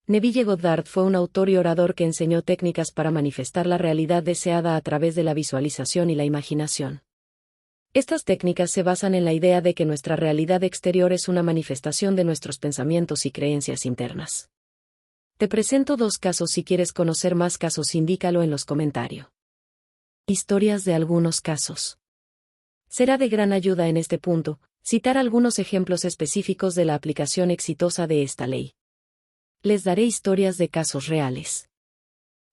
Neville Goddard fue un autor y orador que enseñó técnicas para manifestar la realidad deseada a través de la visualización y la imaginación. Estas técnicas se basan en la idea de que nuestra realidad exterior es una manifestación de nuestros pensamientos y creencias internas. Te presento 2 casos. Si quieres conocer más casos, indícalo en los comentarios. Historias de algunos casos. Será de gran ayuda en este punto citar algunos ejemplos específicos de la aplicación exitosa de esta ley. Les daré historias de casos reales.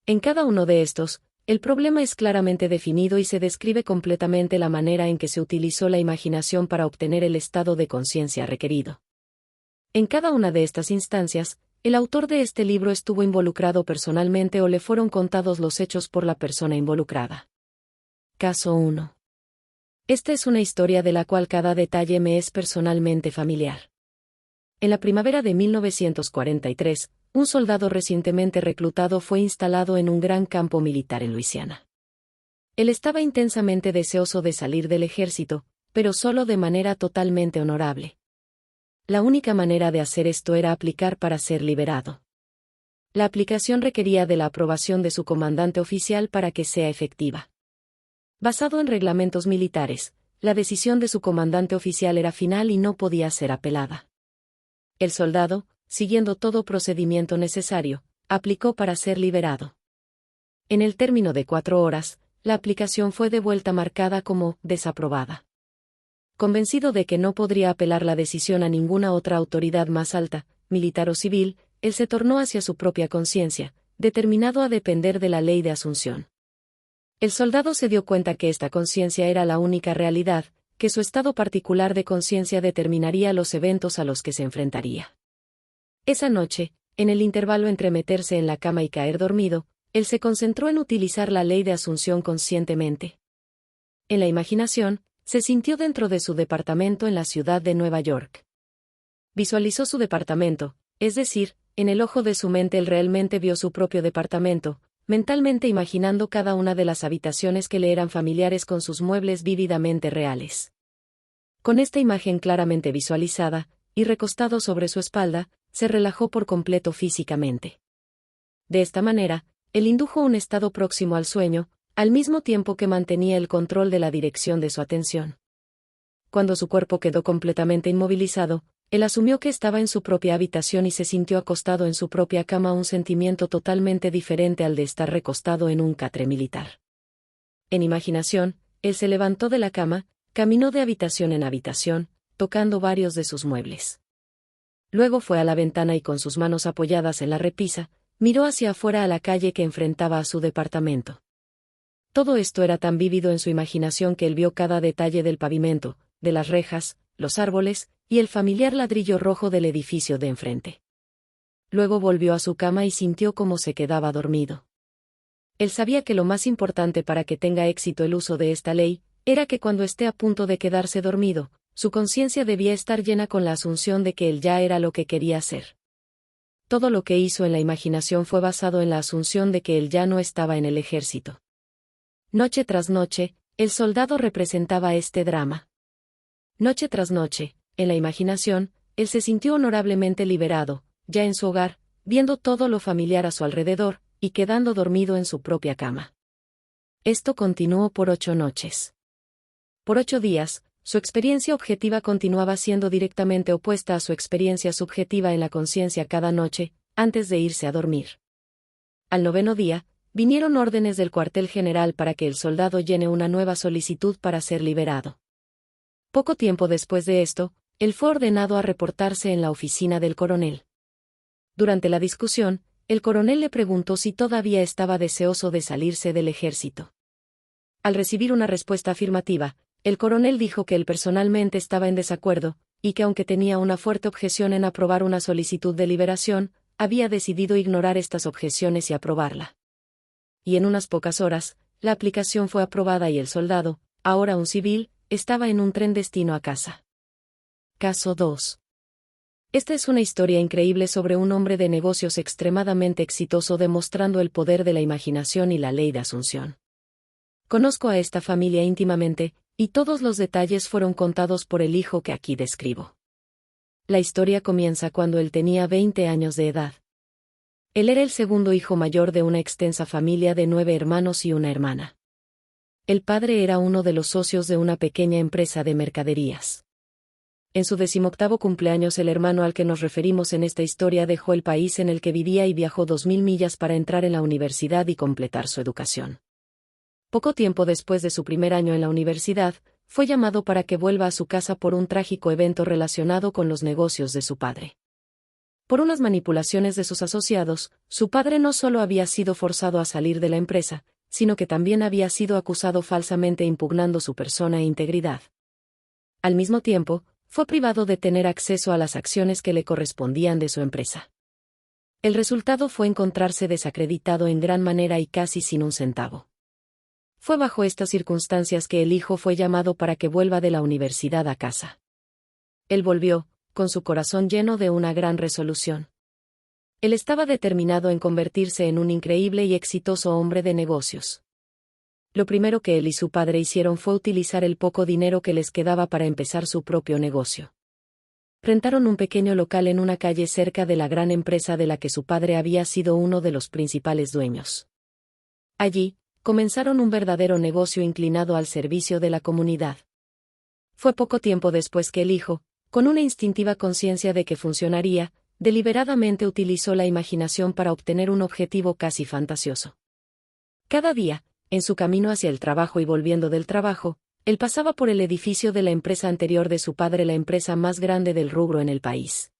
En cada uno de estos, el problema es claramente definido y se describe completamente la manera en que se utilizó la imaginación para obtener el estado de conciencia requerido. En cada una de estas instancias, el autor de este libro estuvo involucrado personalmente o le fueron contados los hechos por la persona involucrada. Caso 1. Esta es una historia de la cual cada detalle me es personalmente familiar. En la primavera de 1943, un soldado recientemente reclutado fue instalado en un gran campo militar en Luisiana. Él estaba intensamente deseoso de salir del ejército, pero solo de manera totalmente honorable. La única manera de hacer esto era aplicar para ser liberado. La aplicación requería de la aprobación de su comandante oficial para que sea efectiva. Basado en reglamentos militares, la decisión de su comandante oficial era final y no podía ser apelada. El soldado, siguiendo todo procedimiento necesario, aplicó para ser liberado. En el término de 4 horas, la aplicación fue de vuelta marcada como desaprobada. Convencido de que no podría apelar la decisión a ninguna otra autoridad más alta, militar o civil, él se tornó hacia su propia conciencia, determinado a depender de la ley de Asunción. El soldado se dio cuenta que esta conciencia era la única realidad, que su estado particular de conciencia determinaría los eventos a los que se enfrentaría. Esa noche, en el intervalo entre meterse en la cama y caer dormido, él se concentró en utilizar la ley de Asunción conscientemente. En la imaginación, se sintió dentro de su departamento en la ciudad de Nueva York. Visualizó su departamento, es decir, en el ojo de su mente él realmente vio su propio departamento, mentalmente imaginando cada una de las habitaciones que le eran familiares con sus muebles vívidamente reales. Con esta imagen claramente visualizada, y recostado sobre su espalda, se relajó por completo físicamente. De esta manera, él indujo un estado próximo al sueño, al mismo tiempo que mantenía el control de la dirección de su atención. Cuando su cuerpo quedó completamente inmovilizado, él asumió que estaba en su propia habitación y se sintió acostado en su propia cama, un sentimiento totalmente diferente al de estar recostado en un catre militar. En imaginación, él se levantó de la cama, caminó de habitación en habitación, tocando varios de sus muebles. Luego fue a la ventana y con sus manos apoyadas en la repisa, miró hacia afuera a la calle que enfrentaba a su departamento. Todo esto era tan vívido en su imaginación que él vio cada detalle del pavimento, de las rejas, los árboles, y el familiar ladrillo rojo del edificio de enfrente. Luego volvió a su cama y sintió cómo se quedaba dormido. Él sabía que lo más importante para que tenga éxito el uso de esta ley, era que cuando esté a punto de quedarse dormido, su conciencia debía estar llena con la asunción de que él ya era lo que quería ser. Todo lo que hizo en la imaginación fue basado en la asunción de que él ya no estaba en el ejército. Noche tras noche, el soldado representaba este drama. Noche tras noche, en la imaginación, él se sintió honorablemente liberado, ya en su hogar, viendo todo lo familiar a su alrededor, y quedando dormido en su propia cama. Esto continuó por 8 noches. Por 8 días, su experiencia objetiva continuaba siendo directamente opuesta a su experiencia subjetiva en la conciencia cada noche, antes de irse a dormir. Al 9º día, vinieron órdenes del cuartel general para que el soldado llene una nueva solicitud para ser liberado. Poco tiempo después de esto, él fue ordenado a reportarse en la oficina del coronel. Durante la discusión, el coronel le preguntó si todavía estaba deseoso de salirse del ejército. Al recibir una respuesta afirmativa, el coronel dijo que él personalmente estaba en desacuerdo, y que aunque tenía una fuerte objeción en aprobar una solicitud de liberación, había decidido ignorar estas objeciones y aprobarla. Y en unas pocas horas, la aplicación fue aprobada y el soldado, ahora un civil, estaba en un tren destino a casa. Caso 2. Esta es una historia increíble sobre un hombre de negocios extremadamente exitoso demostrando el poder de la imaginación y la ley de Asunción. Conozco a esta familia íntimamente, y todos los detalles fueron contados por el hijo que aquí describo. La historia comienza cuando él tenía 20 años de edad. Él era el segundo hijo mayor de una extensa familia de 9 hermanos y una hermana. El padre era uno de los socios de una pequeña empresa de mercaderías. En su 18º cumpleaños el hermano al que nos referimos en esta historia dejó el país en el que vivía y viajó 2000 millas para entrar en la universidad y completar su educación. Poco tiempo después de su primer año en la universidad, fue llamado para que vuelva a su casa por un trágico evento relacionado con los negocios de su padre. Por unas manipulaciones de sus asociados, su padre no solo había sido forzado a salir de la empresa, sino que también había sido acusado falsamente impugnando su persona e integridad. Al mismo tiempo, fue privado de tener acceso a las acciones que le correspondían de su empresa. El resultado fue encontrarse desacreditado en gran manera y casi sin un centavo. Fue bajo estas circunstancias que el hijo fue llamado para que vuelva de la universidad a casa. Él volvió, con su corazón lleno de una gran resolución. Él estaba determinado en convertirse en un increíble y exitoso hombre de negocios. Lo primero que él y su padre hicieron fue utilizar el poco dinero que les quedaba para empezar su propio negocio. Rentaron un pequeño local en una calle cerca de la gran empresa de la que su padre había sido uno de los principales dueños. Allí, comenzaron un verdadero negocio inclinado al servicio de la comunidad. Fue poco tiempo después que el hijo, con una instintiva conciencia de que funcionaría, deliberadamente utilizó la imaginación para obtener un objetivo casi fantasioso. Cada día, en su camino hacia el trabajo y volviendo del trabajo, él pasaba por el edificio de la empresa anterior de su padre, la empresa más grande del rubro en el país.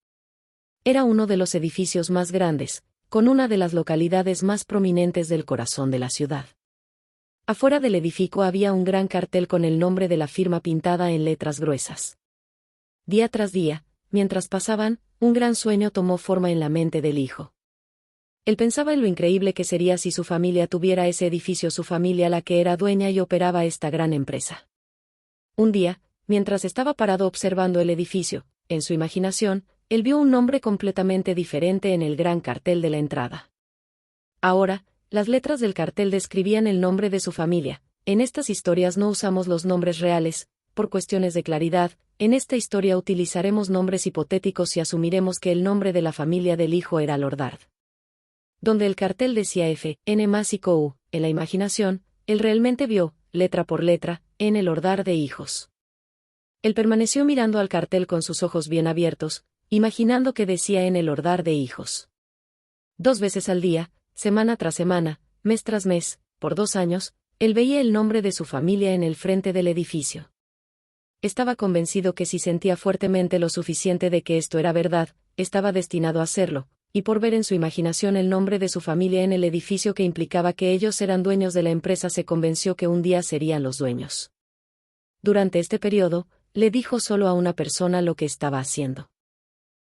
Era uno de los edificios más grandes, con una de las localidades más prominentes del corazón de la ciudad. Afuera del edificio había un gran cartel con el nombre de la firma pintada en letras gruesas. Día tras día, mientras pasaban, un gran sueño tomó forma en la mente del hijo. Él pensaba en lo increíble que sería si su familia tuviera ese edificio, su familia la que era dueña y operaba esta gran empresa. Un día, mientras estaba parado observando el edificio, en su imaginación, él vio un nombre completamente diferente en el gran cartel de la entrada. Ahora, las letras del cartel describían el nombre de su familia. En estas historias no usamos los nombres reales, por cuestiones de claridad. En esta historia utilizaremos nombres hipotéticos y asumiremos que el nombre de la familia del hijo era Lordard. Donde el cartel decía F, N más y U, en la imaginación, él realmente vio, letra por letra, N Lordard de hijos. Él permaneció mirando al cartel con sus ojos bien abiertos, imaginando que decía N Lordard de hijos. 2 veces al día, semana tras semana, mes tras mes, por 2 años, él veía el nombre de su familia en el frente del edificio. Estaba convencido que si sentía fuertemente lo suficiente de que esto era verdad, estaba destinado a hacerlo, y por ver en su imaginación el nombre de su familia en el edificio que implicaba que ellos eran dueños de la empresa, se convenció que un día serían los dueños. Durante este periodo, le dijo solo a una persona lo que estaba haciendo.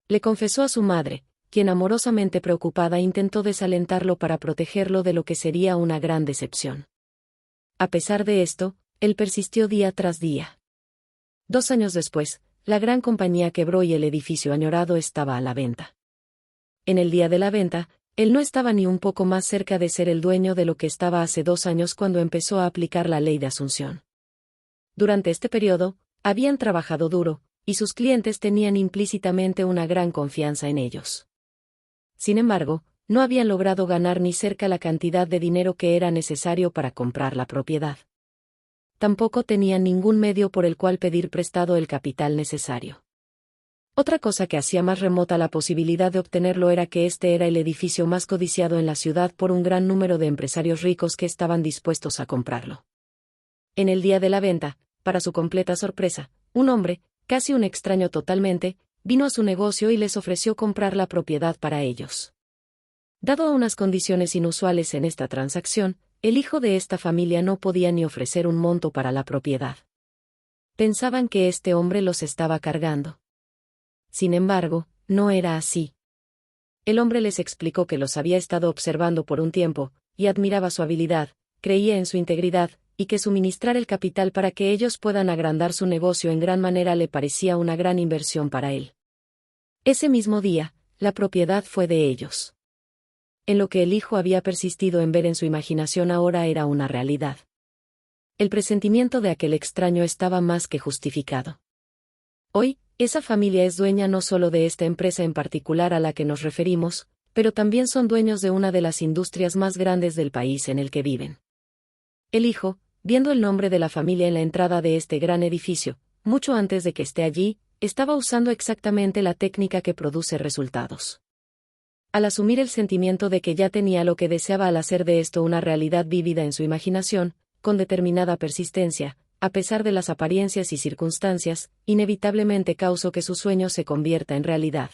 Le confesó a su madre, quien amorosamente preocupada intentó desalentarlo para protegerlo de lo que sería una gran decepción. A pesar de esto, él persistió día tras día. 2 años después, la gran compañía quebró y el edificio añorado estaba a la venta. En el día de la venta, él no estaba ni un poco más cerca de ser el dueño de lo que estaba hace 2 años cuando empezó a aplicar la ley de Asunción. Durante este periodo, habían trabajado duro, y sus clientes tenían implícitamente una gran confianza en ellos. Sin embargo, no habían logrado ganar ni cerca la cantidad de dinero que era necesario para comprar la propiedad. Tampoco tenían ningún medio por el cual pedir prestado el capital necesario. Otra cosa que hacía más remota la posibilidad de obtenerlo era que este era el edificio más codiciado en la ciudad por un gran número de empresarios ricos que estaban dispuestos a comprarlo. En el día de la venta, para su completa sorpresa, un hombre, casi un extraño totalmente, vino a su negocio y les ofreció comprar la propiedad para ellos. Dado a unas condiciones inusuales en esta transacción, el hijo de esta familia no podía ni ofrecer un monto para la propiedad. Pensaban que este hombre los estaba cargando. Sin embargo, no era así. El hombre les explicó que los había estado observando por un tiempo, y admiraba su habilidad, creía en su integridad, y que suministrar el capital para que ellos puedan agrandar su negocio en gran manera le parecía una gran inversión para él. Ese mismo día, la propiedad fue de ellos. En lo que el hijo había persistido en ver en su imaginación ahora era una realidad. El presentimiento de aquel extraño estaba más que justificado. Hoy, esa familia es dueña no solo de esta empresa en particular a la que nos referimos, pero también son dueños de una de las industrias más grandes del país en el que viven. El hijo, viendo el nombre de la familia en la entrada de este gran edificio, mucho antes de que esté allí, estaba usando exactamente la técnica que produce resultados. Al asumir el sentimiento de que ya tenía lo que deseaba al hacer de esto una realidad vívida en su imaginación, con determinada persistencia, a pesar de las apariencias y circunstancias, inevitablemente causó que su sueño se convierta en realidad.